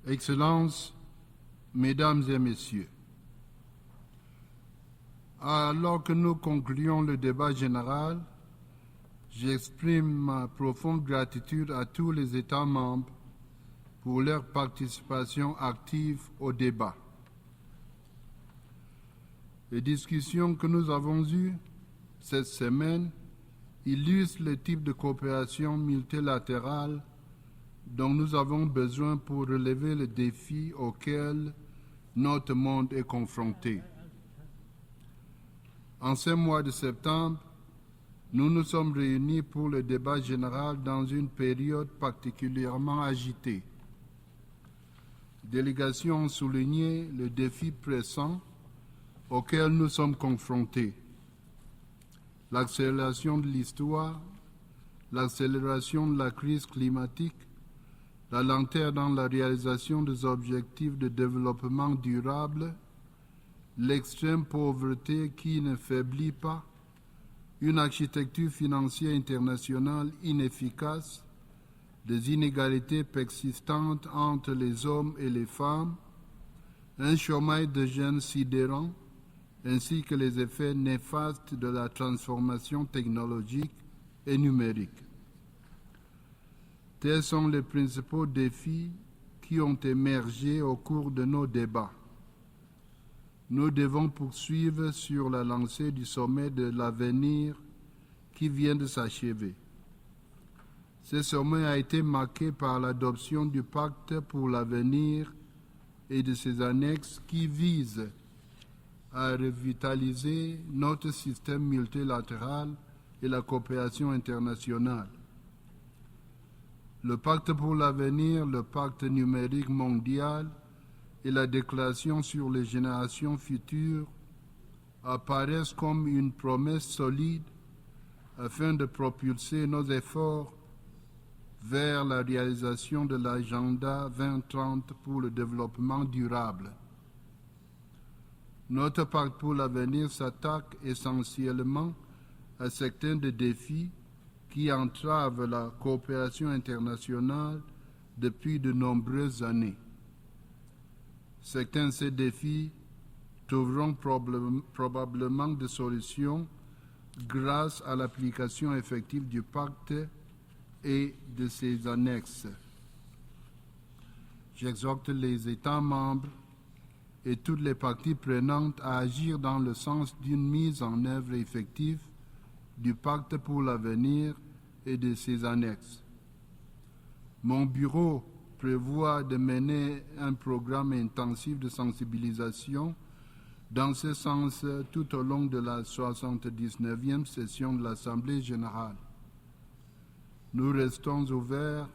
Excellences, Mesdames et Messieurs, alors que nous concluons le débat général, j'exprime ma profonde gratitude à tous les États membres pour leur participation active au débat. Les discussions que nous avons eues cette semaine illustrent le type de coopération multilatérale dont nous avons besoin pour relever les défis auxquels notre monde est confronté. En ce mois de septembre, nous nous sommes réunis pour le débat général dans une période particulièrement agitée. Les délégations ont souligné le défi pressant auquel nous sommes confrontés. L'accélération de l'histoire, l'accélération de la crise climatique, la lenteur dans la réalisation des objectifs de développement durable, l'extrême pauvreté qui ne faiblit pas, une architecture financière internationale inefficace, des inégalités persistantes entre les hommes et les femmes, un chômage de jeunes sidérant, ainsi que les effets néfastes de la transformation technologique et numérique. Tels sont les principaux défis qui ont émergé au cours de nos débats. Nous devons poursuivre sur la lancée du sommet de l'avenir qui vient de s'achever. Ce sommet a été marqué par l'adoption du pacte pour l'avenir et de ses annexes qui visent à revitaliser notre système multilatéral et la coopération internationale. Le pacte pour l'avenir, le pacte numérique mondial et la déclaration sur les générations futures apparaissent comme une promesse solide afin de propulser nos efforts vers la réalisation de l'agenda 2030 pour le développement durable. Notre pacte pour l'avenir s'attaque essentiellement à certains des défis qui entravent la coopération internationale depuis de nombreuses années. Certains de ces défis trouveront probablement des solutions grâce à l'application effective du pacte et de ses annexes. J'exhorte les États membres et toutes les parties prenantes à agir dans le sens d'une mise en œuvre effective du pacte pour l'avenir et de ses annexes. Mon bureau prévoit de mener un programme intensif de sensibilisation dans ce sens tout au long de la 79e session de l'Assemblée générale. Nous restons ouverts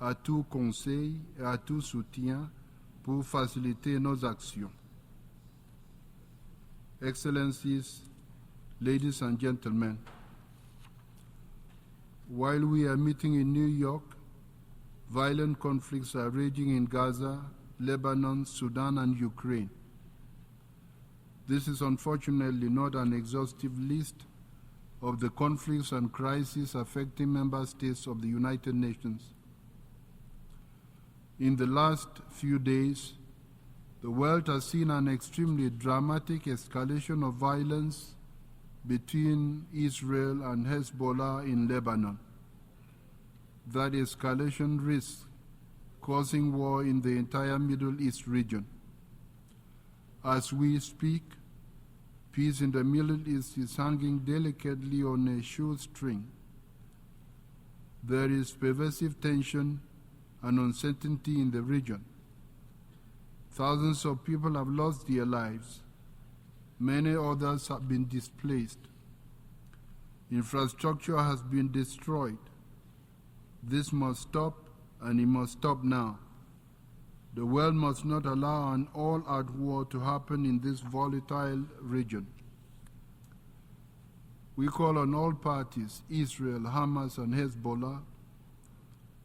à tout conseil et à tout soutien pour faciliter nos actions. Excellencies, ladies and gentlemen, while we are meeting in New York, violent conflicts are raging in Gaza, Lebanon, Sudan, and Ukraine. This is unfortunately not an exhaustive list of the conflicts and crises affecting member states of the United Nations. In the last few days, the world has seen an extremely dramatic escalation of violence between Israel and Hezbollah in Lebanon. That escalation risks causing war in the entire Middle East region. As we speak, peace in the Middle East is hanging delicately on a shoestring. There is pervasive tension and uncertainty in the region. Thousands of people have lost their lives. Many others have been displaced. Infrastructure has been destroyed. This must stop, and it must stop now. The world must not allow an all-out war to happen in this volatile region. We call on all parties, Israel, Hamas, and Hezbollah,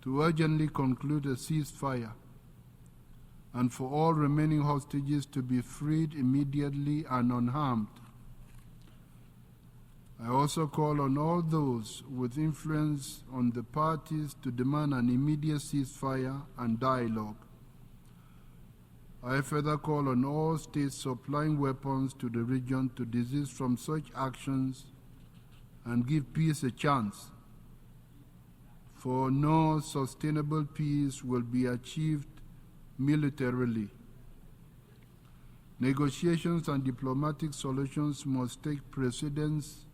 to urgently conclude a ceasefire and for all remaining hostages to be freed immediately and unharmed. I also call on all those with influence on the parties to demand an immediate ceasefire and dialogue. I further call on all states supplying weapons to the region to desist from such actions and give peace a chance, for no sustainable peace will be achieved militarily. Negotiations and diplomatic solutions must take precedence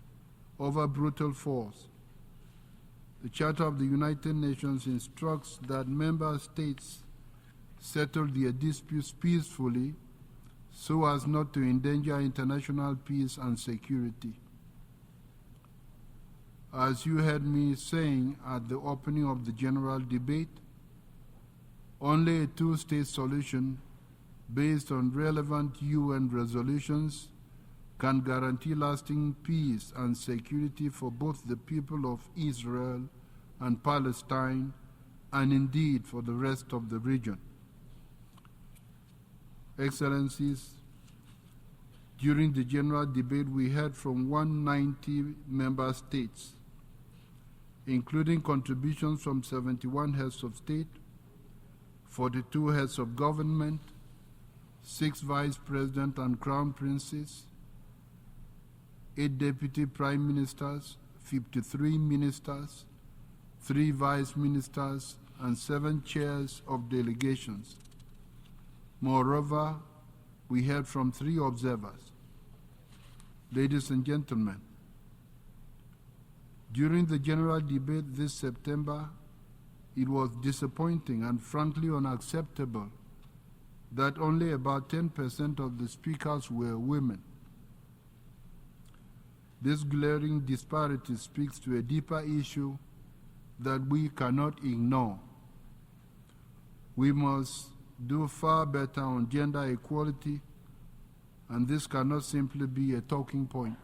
over brutal force. The Charter of the United Nations instructs that member states settle their disputes peacefully so as not to endanger international peace and security. As you heard me saying at the opening of the general debate, only a two-state solution based on relevant UN resolutions can guarantee lasting peace and security for both the people of Israel and Palestine, and indeed for the rest of the region. Excellencies, during the general debate we heard from 190 member states, including contributions from 71 heads of state, 42 heads of government, 6 vice presidents and crown princes, 8 deputy prime ministers, 53 ministers, 3 vice ministers, and 7 chairs of delegations. Moreover, we heard from 3 observers. Ladies and gentlemen, during the general debate this September, it was disappointing and frankly unacceptable that only about 10% of the speakers were women. This glaring disparity speaks to a deeper issue that we cannot ignore. We must do far better on gender equality, and this cannot simply be a talking point.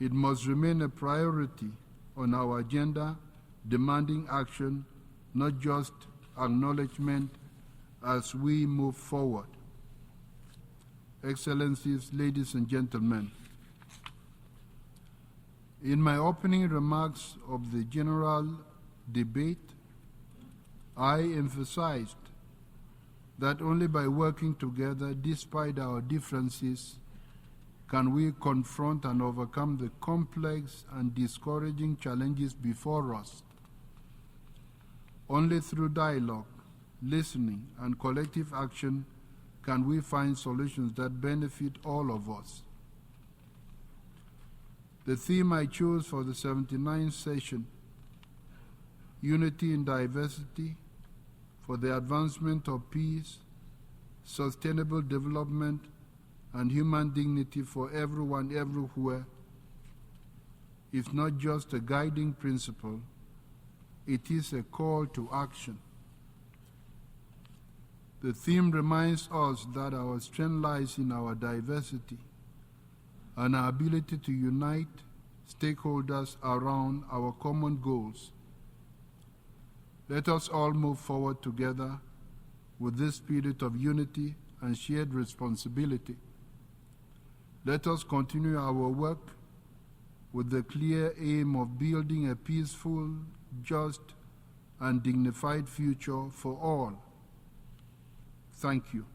It must remain a priority on our agenda, demanding action, not just acknowledgement as we move forward. Excellencies, ladies and gentlemen, in my opening remarks of the general debate, I emphasized that only by working together, despite our differences, can we confront and overcome the complex and discouraging challenges before us. Only through dialogue, listening, and collective action can we find solutions that benefit all of us. The theme I chose for the 79th session, Unity in Diversity, for the advancement of peace, sustainable development, and human dignity for everyone everywhere, is not just a guiding principle, it is a call to action. The theme reminds us that our strength lies in our diversity and our ability to unite stakeholders around our common goals. Let us all move forward together with this spirit of unity and shared responsibility. Let us continue our work with the clear aim of building a peaceful, just, and dignified future for all. Thank you.